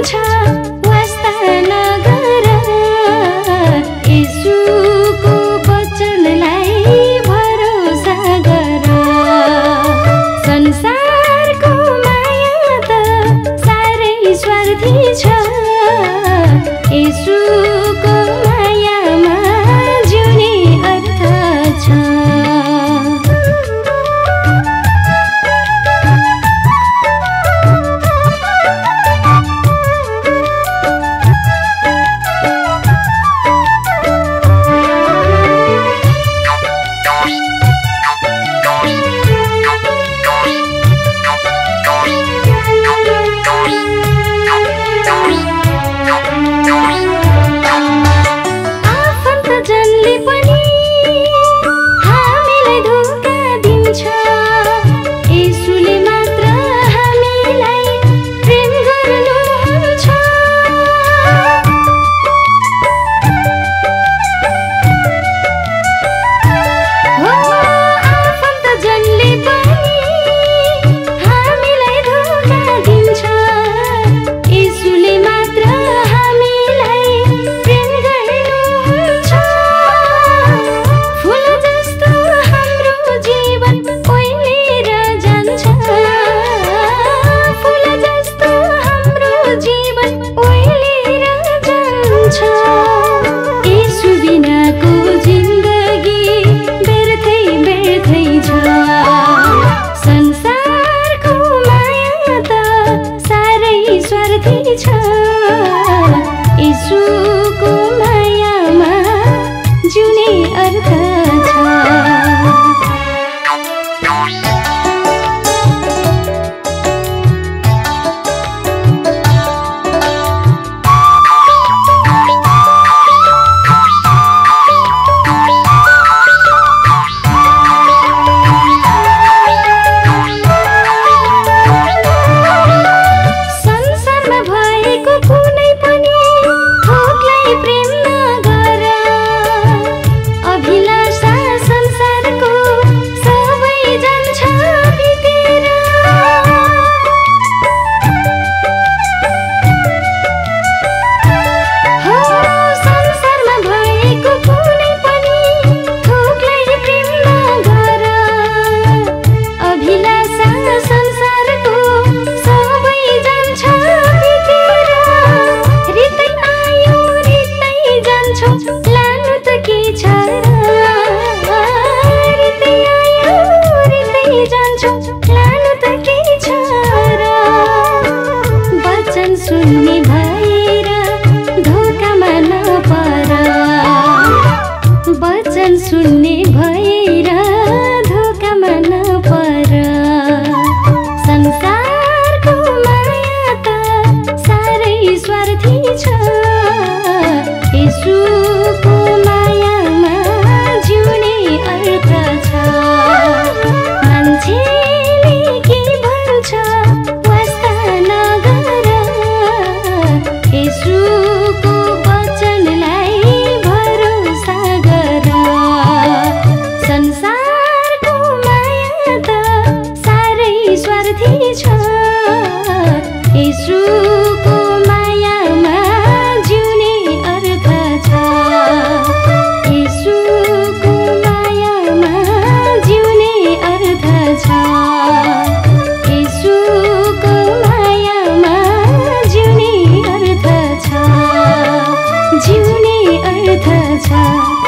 भन्छ वास्ता नगर येशूको वचनलाई भरोसा गर संसारको माया त साह्रै स्वार्थी छ येशूको मायामा जिउने अर्थ छ येशूको मायामा जिउने अर्थ सुन्ने भएर धोकामा नपर वचन सुन्ने भएर धोकामा नपर संसारको माया त साह्रै स्वार्थी छ येशूको मायामा जिउने अर्थ छ मान्छेले के भन्छ वास्ता नगर येशूको वचनलाई भरोसा गर संसारको माया त साह्रै स्वार्थी छ येशूको मायामा जिउने अर्थ छ येशूको मायामा जिउने अर्थ छ येशूको मायामा जिउने अर्थ छ जिउने अर्थ छ।